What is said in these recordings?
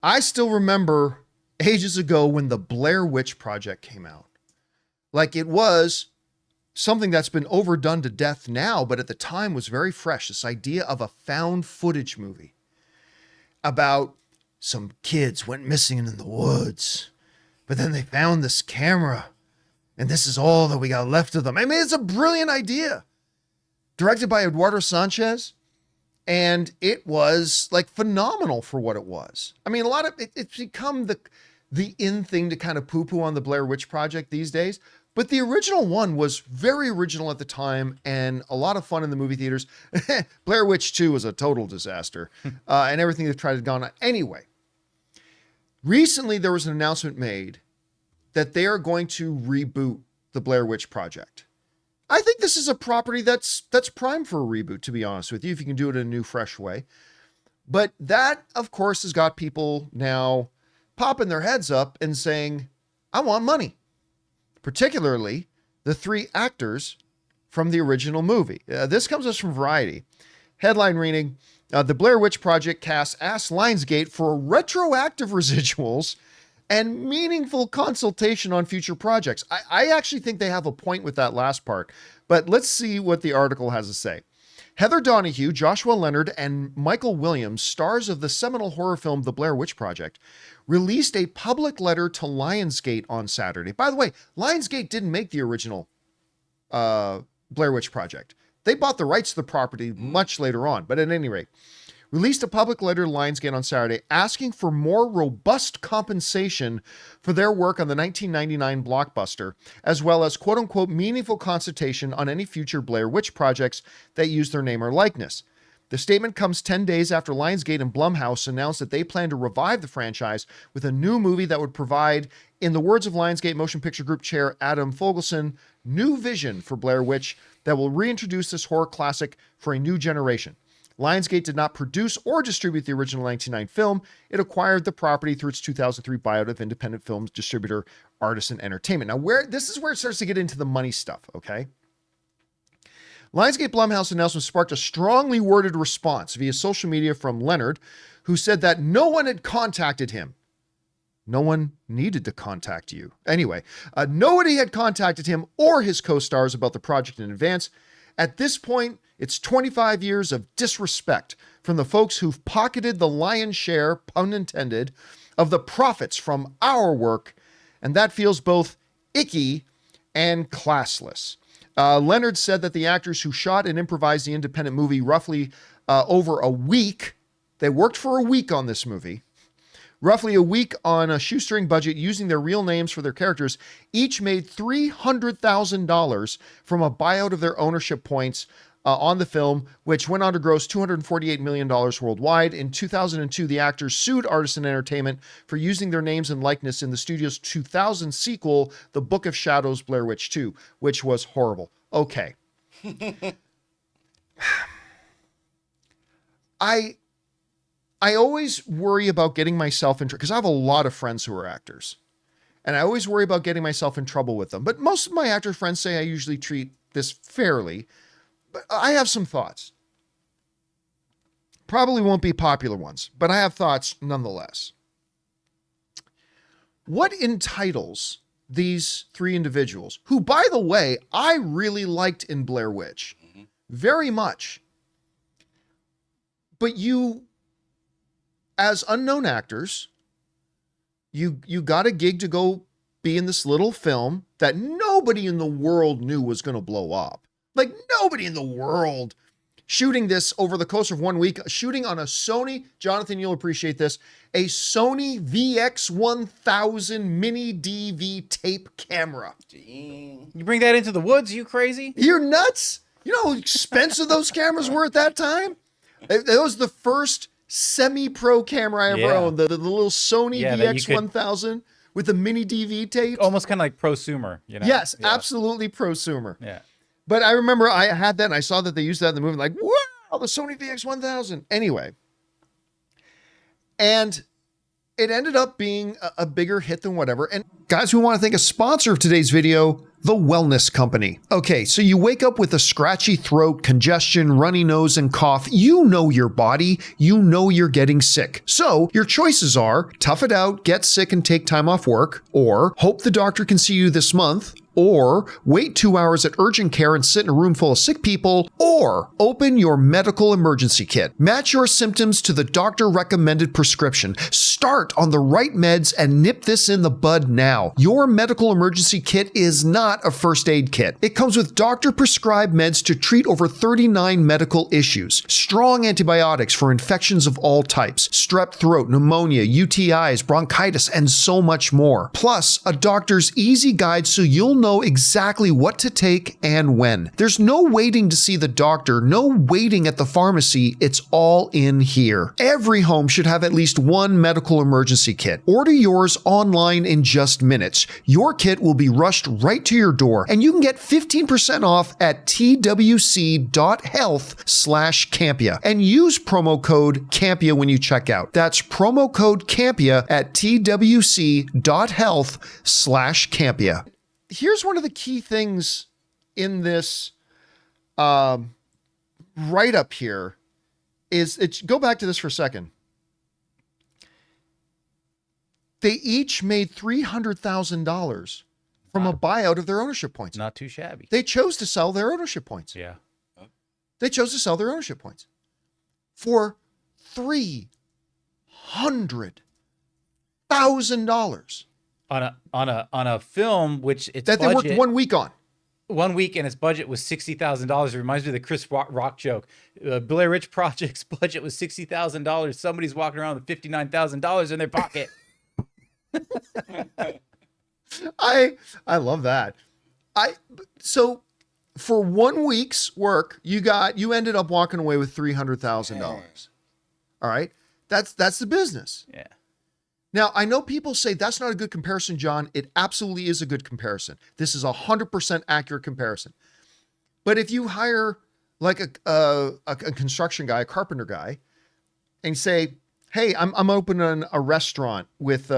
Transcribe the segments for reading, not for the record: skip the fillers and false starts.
I still remember ages ago when the Blair Witch Project came out. Like, it was something that's been overdone to death now, but at the time was very fresh. This idea of a found footage movie about some kids went missing in the woods, but then they found this camera, and this is all that we got left of them. I mean, it's a brilliant idea. Directed by Eduardo Sanchez, and it was like phenomenal for what it was. I mean, a lot of it's become the in thing to kind of poo-poo on the Blair Witch Project these days. But the original one was very original at the time and a lot of fun in the movie theaters. Blair Witch 2 was a total disaster, and everything they've tried has gone on. Anyway, recently there was an announcement made that they are going to reboot the Blair Witch Project. I think this is a property that's prime for a reboot, to be honest with you, if you can do it in a new, fresh way. But that, of course, has got people now popping their heads up and saying, I want money. Particularly the three actors from the original movie. This comes to us from Variety. Headline reading, the Blair Witch Project cast asked Lionsgate for retroactive residuals and meaningful consultation on future projects. I actually think they have a point with that last part, but let's see what the article has to say. Heather Donahue, Joshua Leonard, and Michael Williams, stars of the seminal horror film The Blair Witch Project, released a public letter to Lionsgate on Saturday. By the way, Lionsgate didn't make the original Blair Witch Project. They bought the rights to the property much later on, but at any rate, released a public letter to Lionsgate on Saturday asking for more robust compensation for their work on the 1999 blockbuster, as well as quote-unquote meaningful consultation on any future Blair Witch projects that use their name or likeness. The statement comes 10 days after Lionsgate and Blumhouse announced that they plan to revive the franchise with a new movie that would provide, in the words of Lionsgate Motion Picture Group Chair Adam Fogelson, new vision for Blair Witch that will reintroduce this horror classic for a new generation. Lionsgate did not produce or distribute the original 1999 film. It acquired the property through its 2003 buyout of independent films distributor Artisan Entertainment. Now, this is where it starts to get into the money stuff, okay? Lionsgate Blumhouse announcement sparked a strongly worded response via social media from Leonard, who said that no one had contacted him. No one needed to contact you. Anyway, nobody had contacted him or his co-stars about the project in advance. At this point, it's 25 years of disrespect from the folks who've pocketed the lion's share, pun intended, of the profits from our work, and that feels both icky and classless. Leonard said that the actors who shot and improvised the independent movie roughly over a week, they worked for a week on this movie, roughly a week on a shoestring budget using their real names for their characters, each made $300,000 from a buyout of their ownership points on the film, which went on to gross $248 million worldwide. In 2002, the actors sued Artisan Entertainment for using their names and likeness in the studio's 2000 sequel, The Book of Shadows, Blair Witch 2, which was horrible. Okay. I always worry about getting myself in trouble, because I have a lot of friends who are actors, and I always worry about getting myself in trouble with them. But most of my actor friends say I usually treat this fairly. But I have some thoughts. Probably won't be popular ones, but I have thoughts nonetheless. What entitles these three individuals, who, by the way, I really liked in Blair Witch, very much, but you, as unknown actors, you got a gig to go be in this little film that nobody in the world knew was going to blow up. Like, nobody in the world, shooting this over the course of 1 week, shooting on a Sony, Jonathan, you'll appreciate this, a Sony VX1000 mini DV tape camera. You bring that into the woods, you crazy? You're nuts? You know how expensive those cameras were at that time? That was the first semi-pro camera I ever owned, the little Sony VX1000 with the mini DV tapes. Almost kind of like prosumer, you know? Yes, absolutely prosumer. Yeah. But I remember I had that and I saw that they used that in the movie. Like, wow, the Sony VX1000. Anyway. And it ended up being a bigger hit than whatever. And guys, we want to thank a sponsor of today's video, The Wellness Company. Okay, so you wake up with a scratchy throat, congestion, runny nose, and cough. You know your body. You know you're getting sick. So your choices are tough it out, get sick and take time off work, or hope the doctor can see you this month, or wait 2 hours at urgent care and sit in a room full of sick people, or open your medical emergency kit. Match your symptoms to the doctor-recommended prescription. Start on the right meds and nip this in the bud now. Your medical emergency kit is not a first aid kit. It comes with doctor-prescribed meds to treat over 39 medical issues. Strong antibiotics for infections of all types, strep throat, pneumonia, UTIs, bronchitis, and so much more. Plus, a doctor's easy guide so you'll know exactly what to take and when. There's no waiting to see the doctor, no waiting at the pharmacy. It's all in here. Every home should have at least one medical emergency kit. Order yours online in just minutes. Your kit will be rushed right to your door, and you can get 15% off at twc.health/Campea and use promo code Campea when you check out. That's promo code Campea at twc.health/Campea. Here's one of the key things in this write-up here is go back to this for a second. They each made $300,000 from a buyout of their ownership points. Not too shabby. They chose to sell their ownership points. Yeah. They chose to sell their ownership points for $300,000 On a film which its that budget, they worked 1 week on. 1 week and its budget was $60,000. It reminds me of the Chris Rock joke. Blair Witch Project's budget was $60,000. Somebody's walking around with $59,000 in their pocket. I love that. So for 1 week's work, you ended up walking away with $300,000. All right, that's the business. Yeah. Now, I know people say that's not a good comparison, John. It absolutely is a good comparison. This is 100% accurate comparison. But if you hire like a construction guy, a carpenter guy, and say, hey, I'm opening a restaurant with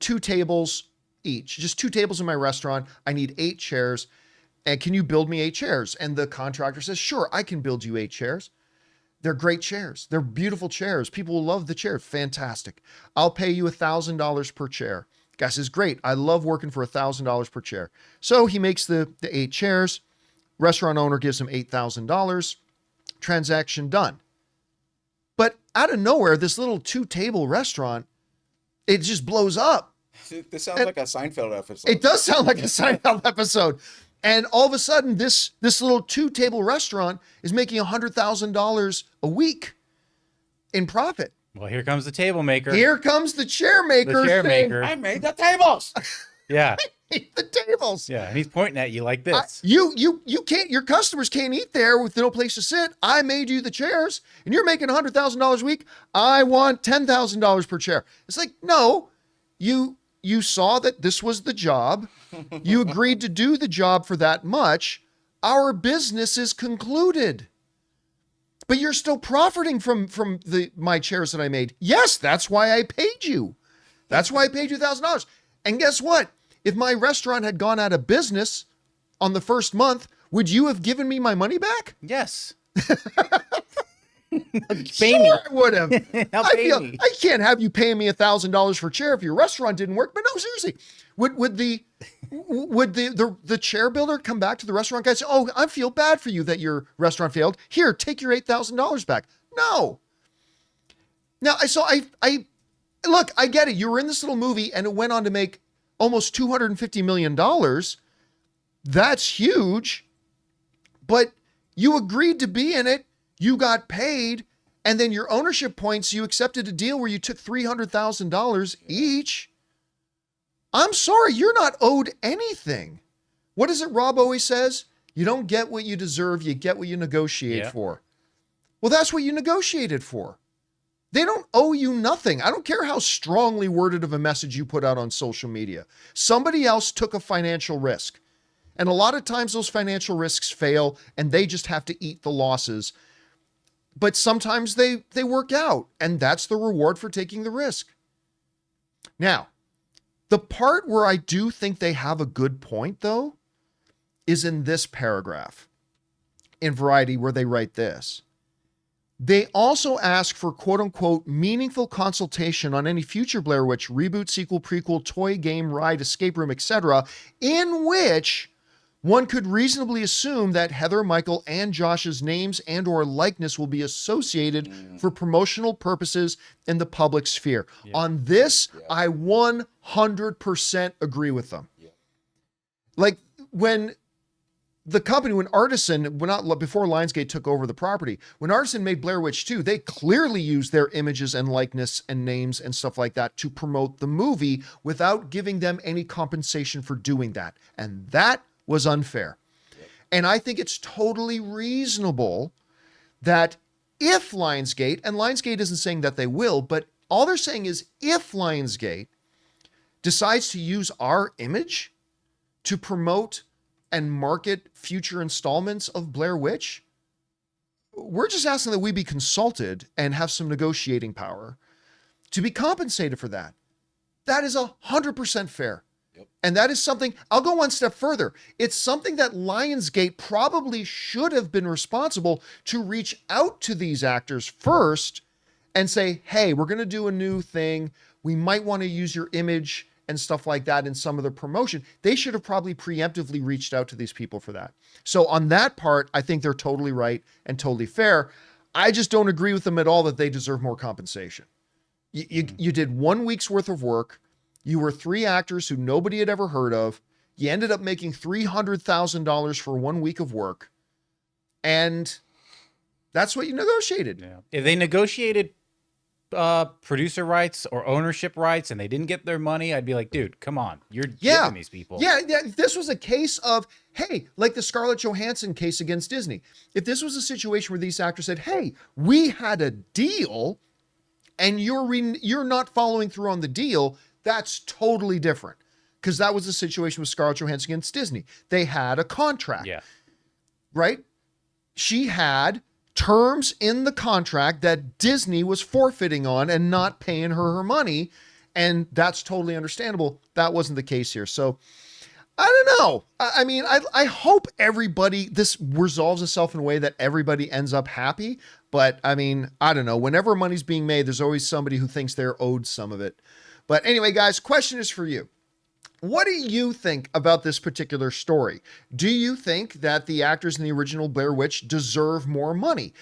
2 tables each, just 2 tables in my restaurant. I need 8 chairs. And can you build me 8 chairs? And the contractor says, sure, I can build you 8 chairs. They're great chairs. They're beautiful chairs. People will love the chair. Fantastic. I'll pay you $1,000 per chair. Guy says, great. I love working for $1,000 per chair. So he makes the 8 chairs. Restaurant owner gives him $8,000. Transaction done. But out of nowhere, this little 2-table restaurant, it just blows up. This sounds like a Seinfeld episode. It does sound like a Seinfeld episode. And all of a sudden, this little 2-table restaurant is making $100,000 a week in profit. Well, here comes the table maker. Here comes the chair maker. The chair saying, maker. I made the tables. Yeah. the tables. Yeah. And he's pointing at you like this. You can't, your customers can't eat there with no place to sit. I made you the chairs and you're making $100,000 a week. I want $10,000 per chair. It's like, no, you saw that this was the job. You agreed to do the job for that much. Our business is concluded. But you're still profiting from my chairs that I made. Yes, that's why I paid you. That's why I paid you $1,000. And guess what? If my restaurant had gone out of business on the first month, would you have given me my money back? Yes. Sure, I would have. I I can't have you paying me $1,000 for a chair if your restaurant didn't work. But no, seriously, would the chair builder come back to the restaurant guy and say, "Oh, I feel bad for you that your restaurant failed. Here, take your $8,000 back." No. Now, I look, I get it. You were in this little movie and it went on to make almost $250 million. That's huge. But you agreed to be in it. You got paid, and then your ownership points, you accepted a deal where you took $300,000 each. I'm sorry, you're not owed anything. What is it Rob always says? You don't get what you deserve, you get what you negotiate for. Well, that's what you negotiated for. They don't owe you nothing. I don't care how strongly worded of a message you put out on social media. Somebody else took a financial risk. And a lot of times those financial risks fail, and they just have to eat the losses. But sometimes they work out, and that's the reward for taking the risk. Now, The part where I do think they have a good point, though, is in this paragraph in Variety where they write this. They also ask for quote unquote meaningful consultation on any future Blair Witch reboot, sequel, prequel, toy, game, ride, escape room, etc., in which one could reasonably assume that Heather, Michael, and Josh's names and or likeness will be associated for promotional purposes in the public sphere. Yeah. On this, I 100% agree with them. Yeah. Like when the company, when Artisan, before Lionsgate took over the property, when Artisan made Blair Witch 2, they clearly used their images and likeness and names and stuff like that to promote the movie without giving them any compensation for doing that. And that was unfair. Yep. And I think it's totally reasonable that if Lionsgate, and Lionsgate isn't saying that they will, but all they're saying is if Lionsgate decides to use our image to promote and market future installments of Blair Witch, we're just asking that we be consulted and have some negotiating power to be compensated for that. That is 100% fair. Yep. And that is something, I'll go one step further. It's something that Lionsgate probably should have been responsible to reach out to these actors first and say, hey, we're going to do a new thing. We might want to use your image and stuff like that in some of the promotion. They should have probably preemptively reached out to these people for that. So on that part, I think they're totally right and totally fair. I just don't agree with them at all that they deserve more compensation. You did 1 week's worth of work. You were 3 actors who nobody had ever heard of. You ended up making $300,000 for 1 week of work. And that's what you negotiated. Yeah. If they negotiated producer rights or ownership rights and they didn't get their money, I'd be like, dude, come on, you're giving these people. Yeah, if this was a case of, hey, like the Scarlett Johansson case against Disney, if this was a situation where these actors said, hey, we had a deal and you're not following through on the deal, that's totally different. Because that was the situation with Scarlett Johansson against Disney. They had a contract. Yeah. Right? She had terms in the contract that Disney was forfeiting on and not paying her money. And that's totally understandable. That wasn't the case here. So I don't know. I mean, I hope this resolves itself in a way that everybody ends up happy. But I mean, I don't know. Whenever money's being made, there's always somebody who thinks they're owed some of it. But anyway, guys, question is for you. What do you think about this particular story? Do you think that the actors in the original Blair Witch deserve more money?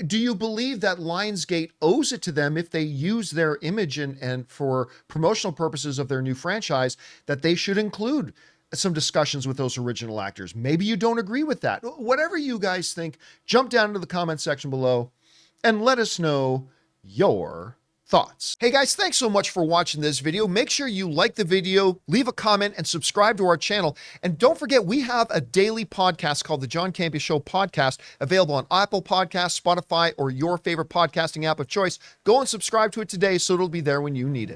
Do you believe that Lionsgate owes it to them if they use their image and for promotional purposes of their new franchise, that they should include some discussions with those original actors? Maybe you don't agree with that. Whatever you guys think, jump down into the comment section below and let us know your thoughts. Hey guys, thanks so much for watching this video. Make sure you like the video, leave a comment, and subscribe to our channel. And don't forget, we have a daily podcast called the John Campea Show podcast, available on Apple Podcasts, Spotify, or your favorite podcasting app of choice. Go and subscribe to it today so it'll be there when you need it.